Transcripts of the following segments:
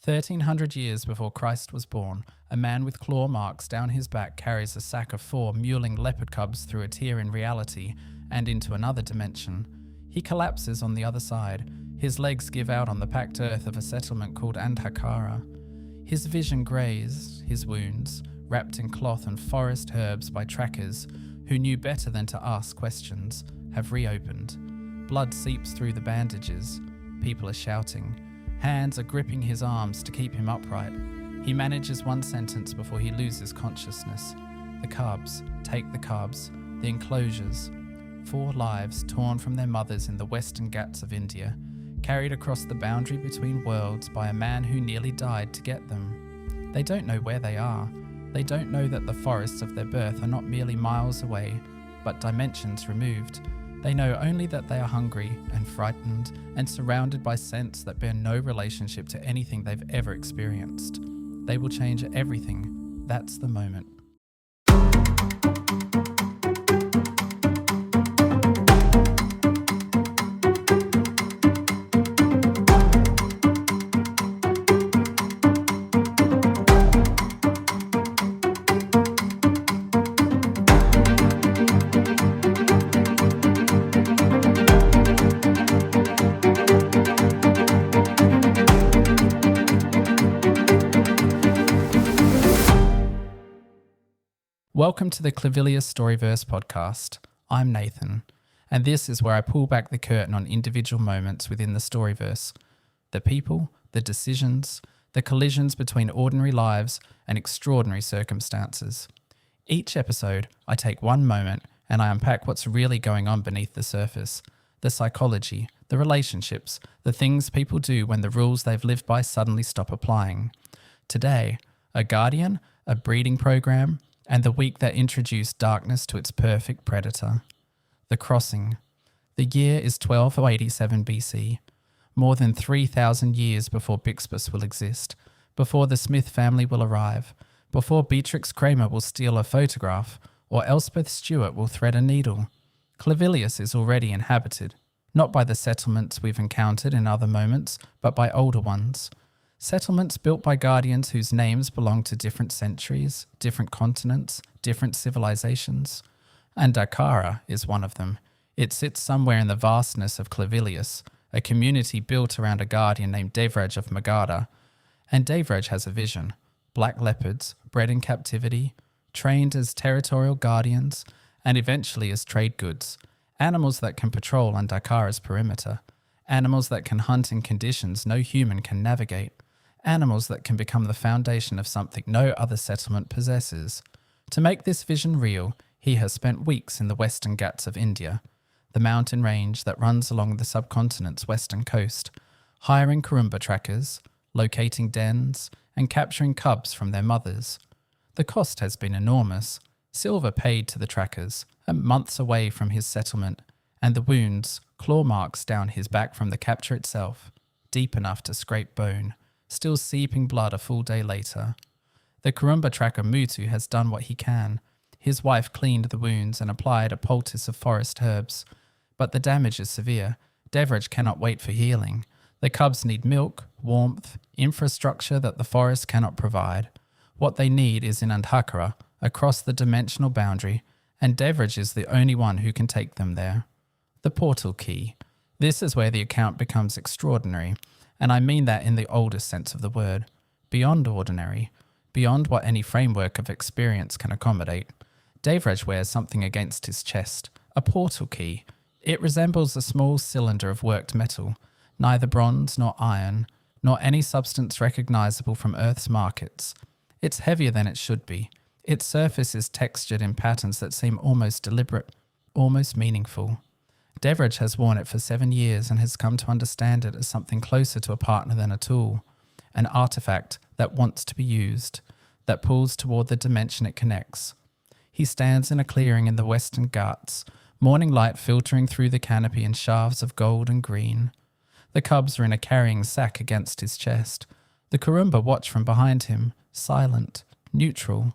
1,300 years before Christ was born, a man with claw marks down his back carries a sack of 4 mewling leopard cubs through a tear in reality and into another dimension. He collapses on the other side. His legs give out on the packed earth of a settlement called Andhakara. His vision greys, his wounds, wrapped in cloth and forest herbs by trackers who knew better than to ask questions, have reopened. Blood seeps through the bandages. People are shouting. Hands are gripping his arms to keep him upright. He manages one sentence before he loses consciousness. The cubs, take the cubs, the enclosures. 4 lives torn from their mothers in the Western Ghats of India, carried across the boundary between worlds by a man who nearly died to get them. They don't know where they are. They don't know that the forests of their birth are not merely miles away, but dimensions removed. They know only that they are hungry and frightened and surrounded by scents that bear no relationship to anything they've ever experienced. They will change everything. That's the moment. Welcome to the Clivilius Storiverse podcast. I'm Nathan, and this is where I pull back the curtain on individual moments within the Storiverse. The people, the decisions, the collisions between ordinary lives and extraordinary circumstances. Each episode, I take one moment and I unpack what's really going on beneath the surface. The psychology, the relationships, the things people do when the rules they've lived by suddenly stop applying. Today, a guardian, a breeding program, and the week that introduced darkness to its perfect predator. The Crossing. The year is 1287 BC, more than 3,000 years before Bixbus will exist, before the Smith family will arrive, before Beatrix Kramer will steal a photograph, or Elspeth Stewart will thread a needle. Clivilius is already inhabited, not by the settlements we've encountered in other moments, but by older ones. Settlements built by guardians whose names belong to different centuries, different continents, different civilizations. Andhakara is one of them. It sits somewhere in the vastness of Clivilius, a community built around a guardian named Devraj of Magadha. And Devraj has a vision. Black leopards, bred in captivity, trained as territorial guardians, and eventually as trade goods. Animals that can patrol Andhakara's perimeter. Animals that can hunt in conditions no human can navigate. Animals that can become the foundation of something no other settlement possesses. To make this vision real, he has spent weeks in the Western Ghats of India, the mountain range that runs along the subcontinent's western coast, hiring Kurumba trackers, locating dens, and capturing cubs from their mothers. The cost has been enormous. Silver paid to the trackers, and months away from his settlement, and the wounds, claw marks down his back from the capture itself, deep enough to scrape bone, still seeping blood a full day later. The Kurumba tracker Mutu has done what he can. His wife cleaned the wounds and applied a poultice of forest herbs. But the damage is severe. Devraj cannot wait for healing. The cubs need milk, warmth, infrastructure that the forest cannot provide. What they need is in Andhakara, across the dimensional boundary, and Devraj is the only one who can take them there. The portal key. This is where the account becomes extraordinary, and I mean that in the oldest sense of the word. Beyond ordinary, beyond what any framework of experience can accommodate. Devraj wears something against his chest, a portal key. It resembles a small cylinder of worked metal, neither bronze nor iron, nor any substance recognizable from Earth's markets. It's heavier than it should be. Its surface is textured in patterns that seem almost deliberate, almost meaningful. Devraj has worn it for 7 years and has come to understand it as something closer to a partner than a tool, an artifact that wants to be used, that pulls toward the dimension it connects. He stands in a clearing in the Western Ghats, morning light filtering through the canopy in shafts of gold and green. The cubs are in a carrying sack against his chest. The Kurumba watch from behind him, silent, neutral.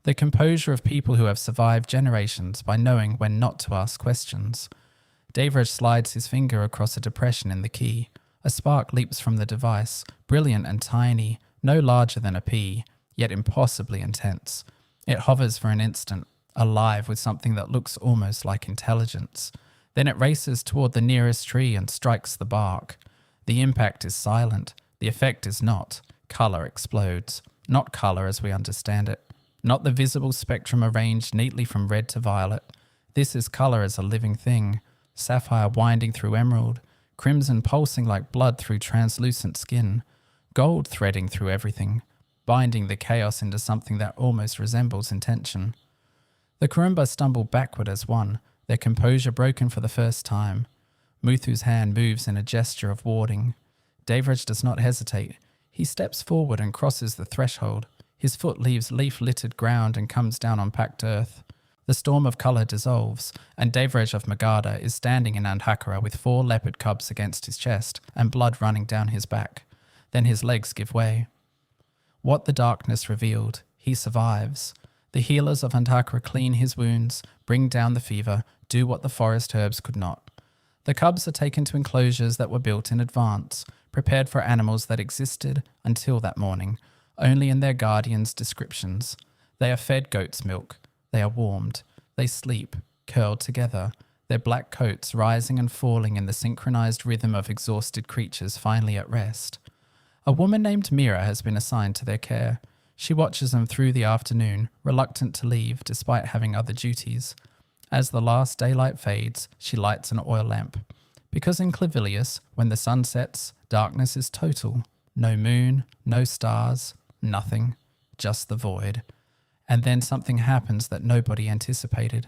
The composure of people who have survived generations by knowing when not to ask questions. Devraj slides his finger across a depression in the key, A spark leaps from the device, brilliant and tiny, no larger than a pea, yet impossibly intense. It hovers for an instant, alive with something that looks almost like intelligence. Then it races toward the nearest tree and strikes the bark. The impact is silent. The effect is not. Colour explodes. Not colour as we understand it. Not the visible spectrum arranged neatly from red to violet. This is colour as a living thing. Sapphire winding through emerald. Crimson pulsing like blood through translucent skin. Gold threading through everything. Binding the chaos into something that almost resembles intention. The Kurumba stumble backward as one, their composure broken for the first time. Muthu's hand moves in a gesture of warding. Davraj does not hesitate. He steps forward and crosses the threshold. His foot leaves leaf-littered ground and comes down on packed earth. The storm of colour dissolves, and Davraj of Magadha is standing in Andhakara with 4 leopard cubs against his chest and blood running down his back. Then his legs give way. What the darkness revealed, he survives. The healers of Andhakara clean his wounds, bring down the fever, do what the forest herbs could not. The cubs are taken to enclosures that were built in advance, prepared for animals that existed until that morning, only in their guardians' descriptions. They are fed goat's milk. They are warmed. They sleep, curled together, their black coats rising and falling in the synchronized rhythm of exhausted creatures finally at rest. A woman named Mira has been assigned to their care. She watches them through the afternoon, reluctant to leave despite having other duties. As the last daylight fades, she lights an oil lamp. Because in Clivilius, when the sun sets, darkness is total. No moon, no stars, nothing, just the void. And then something happens that nobody anticipated.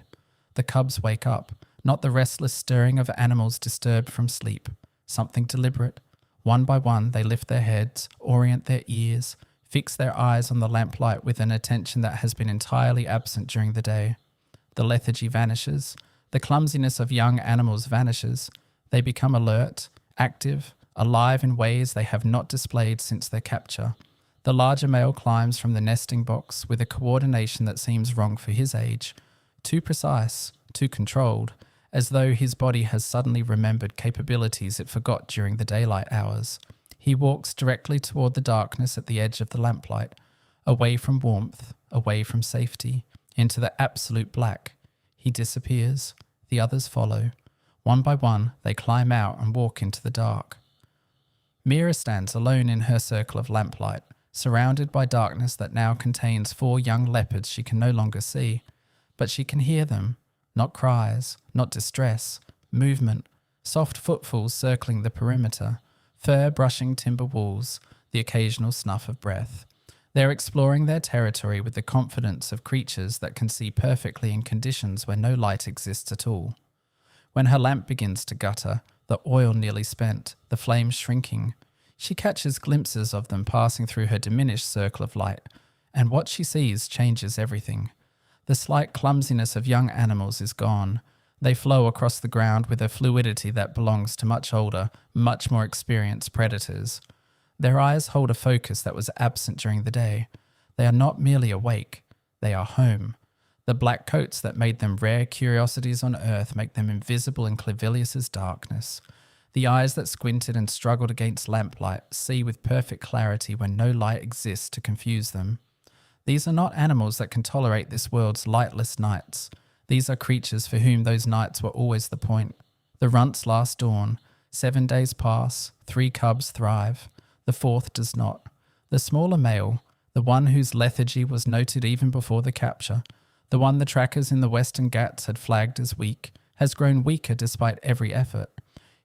The cubs wake up, not the restless stirring of animals disturbed from sleep. Something deliberate. One by one, they lift their heads, orient their ears, fix their eyes on the lamplight with an attention that has been entirely absent during the day. The lethargy vanishes. The clumsiness of young animals vanishes. They become alert, active, alive in ways they have not displayed since their capture. The larger male climbs from the nesting box with a coordination that seems wrong for his age. Too precise, too controlled, as though his body has suddenly remembered capabilities it forgot during the daylight hours. He walks directly toward the darkness at the edge of the lamplight, away from warmth, away from safety, into the absolute black. He disappears. The others follow. One by one, they climb out and walk into the dark. Mira stands alone in her circle of lamplight, surrounded by darkness that now contains 4 young leopards she can no longer see. But she can hear them. Not cries, not distress, movement, soft footfalls circling the perimeter, fur brushing timber walls, the occasional snuff of breath. They're exploring their territory with the confidence of creatures that can see perfectly in conditions where no light exists at all. When her lamp begins to gutter, the oil nearly spent, the flames shrinking, she catches glimpses of them passing through her diminished circle of light, and what she sees changes everything. The slight clumsiness of young animals is gone. They flow across the ground with a fluidity that belongs to much older, much more experienced predators. Their eyes hold a focus that was absent during the day. They are not merely awake, they are home. The black coats that made them rare curiosities on Earth make them invisible in Clivilius's darkness. The eyes that squinted and struggled against lamplight see with perfect clarity when no light exists to confuse them. These are not animals that can tolerate this world's lightless nights. These are creatures for whom those nights were always the point. The runt's last dawn. 7 days pass, 3 cubs thrive. The 4th does not. The smaller male, the one whose lethargy was noted even before the capture, the one the trackers in the Western Ghats had flagged as weak, has grown weaker despite every effort.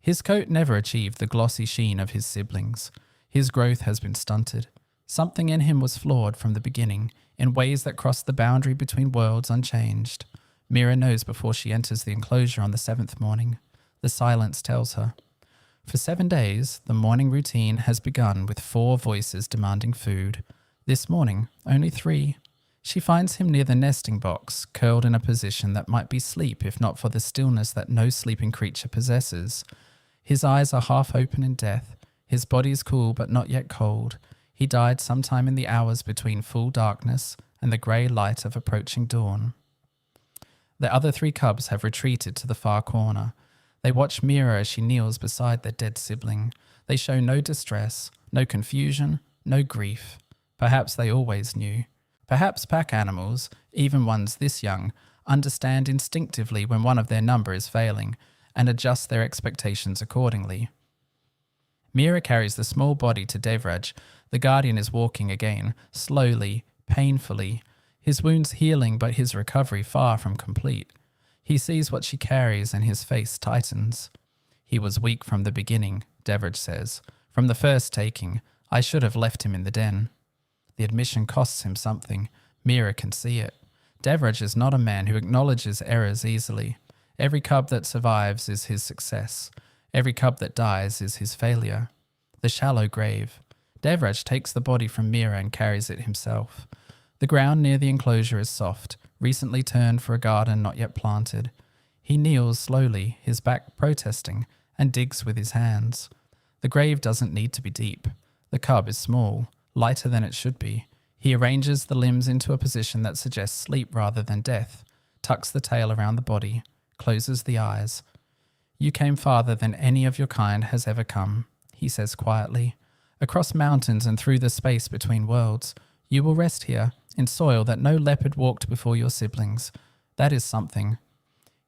His coat never achieved the glossy sheen of his siblings. His growth has been stunted. Something in him was flawed from the beginning, in ways that crossed the boundary between worlds unchanged. Mira knows before she enters the enclosure on the 7th morning. The silence tells her. For 7 days, the morning routine has begun with 4 voices demanding food. This morning, only 3. She finds him near the nesting box, curled in a position that might be sleep if not for the stillness that no sleeping creature possesses. His eyes are half open in death. His body is cool but not yet cold. He died sometime in the hours between full darkness and the grey light of approaching dawn. The other 3 cubs have retreated to the far corner. They watch Mira as she kneels beside their dead sibling. They show no distress, no confusion, no grief. Perhaps they always knew. Perhaps pack animals, even ones this young, understand instinctively when one of their number is failing and adjust their expectations accordingly. Mira carries the small body to Devraj. The guardian is walking again, slowly, painfully, his wounds healing but his recovery far from complete. He sees what she carries and his face tightens. He was weak from the beginning, Devraj says. From the first taking, I should have left him in the den. The admission costs him something. Mira can see it. Devraj is not a man who acknowledges errors easily. Every cub that survives is his success. Every cub that dies is his failure. The shallow grave. Devraj takes the body from Mira and carries it himself. The ground near the enclosure is soft, recently turned for a garden not yet planted. He kneels slowly, his back protesting, and digs with his hands. The grave doesn't need to be deep. The cub is small, lighter than it should be. He arranges the limbs into a position that suggests sleep rather than death, tucks the tail around the body, closes the eyes. You came farther than any of your kind has ever come, he says quietly. Across mountains and through the space between worlds, you will rest here, in soil that no leopard walked before your siblings. That is something.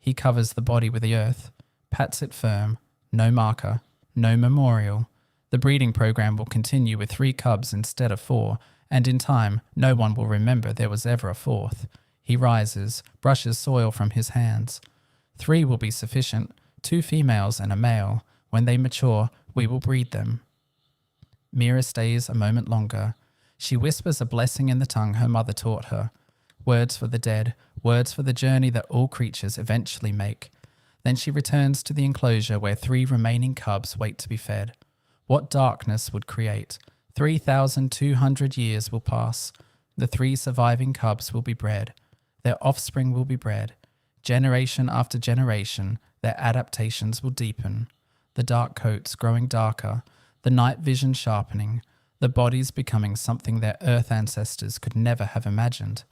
He covers the body with the earth, pats it firm, no marker, no memorial. The breeding program will continue with 3 cubs instead of 4, and in time, no one will remember there was ever a 4th. He rises, brushes soil from his hands. 3 will be sufficient, 2 females and a male. When they mature, we will breed them. Mira stays a moment longer. She whispers a blessing in the tongue her mother taught her. Words for the dead, words for the journey that all creatures eventually make. Then she returns to the enclosure where 3 remaining cubs wait to be fed. What darkness would create? 3,200 years will pass. The 3 surviving cubs will be bred. Their offspring will be bred. Generation after generation, their adaptations will deepen. The dark coats growing darker, the night vision sharpening, the bodies becoming something their Earth ancestors could never have imagined.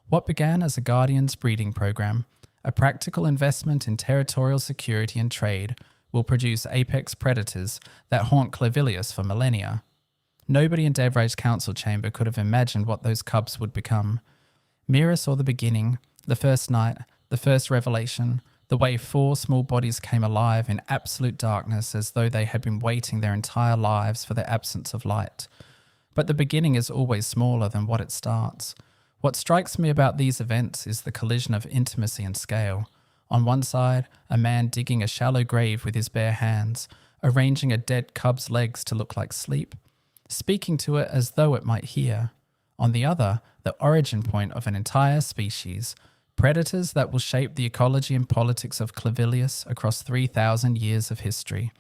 What began as a guardian's breeding program, a practical investment in territorial security and trade, will produce apex predators that haunt Clivilius for millennia. Nobody in Devraj's council chamber could have imagined what those cubs would become. Mira saw the beginning, the first night, the first revelation, the way 4 small bodies came alive in absolute darkness as though they had been waiting their entire lives for the absence of light. But the beginning is always smaller than what it starts. What strikes me about these events is the collision of intimacy and scale. On one side, a man digging a shallow grave with his bare hands, arranging a dead cub's legs to look like sleep, speaking to it as though it might hear. On the other, the origin point of an entire species, predators that will shape the ecology and politics of Clivilius across 3,000 years of history.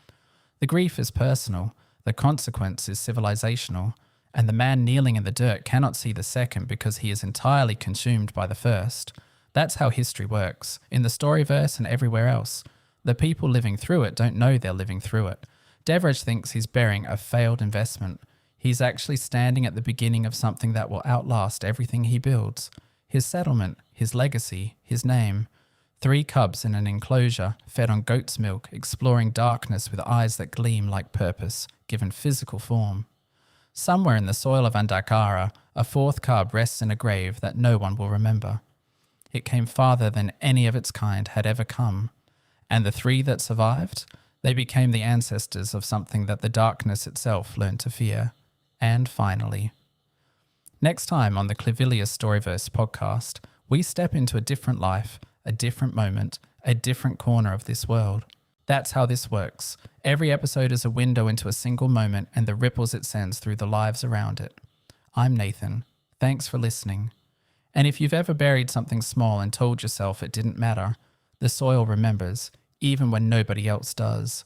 The grief is personal, the consequence is civilizational, and the man kneeling in the dirt cannot see the second because he is entirely consumed by the first. That's how history works, in the Storiverse and everywhere else. The people living through it don't know they're living through it. Devraj thinks he's bearing a failed investment. He's actually standing at the beginning of something that will outlast everything he builds. His settlement, his legacy, his name. 3 cubs in an enclosure, fed on goat's milk, exploring darkness with eyes that gleam like purpose, given physical form. Somewhere in the soil of Andhakara, a 4th cub rests in a grave that no one will remember. It came farther than any of its kind had ever come. And the 3 that survived, they became the ancestors of something that the darkness itself learned to fear. And finally, next time on the Clivilius Storiverse podcast, we step into a different life, a different moment, a different corner of this world. That's how this works. Every episode is a window into a single moment and the ripples it sends through the lives around it. I'm Nathan. Thanks for listening. And if you've ever buried something small and told yourself it didn't matter, the soil remembers, even when nobody else does.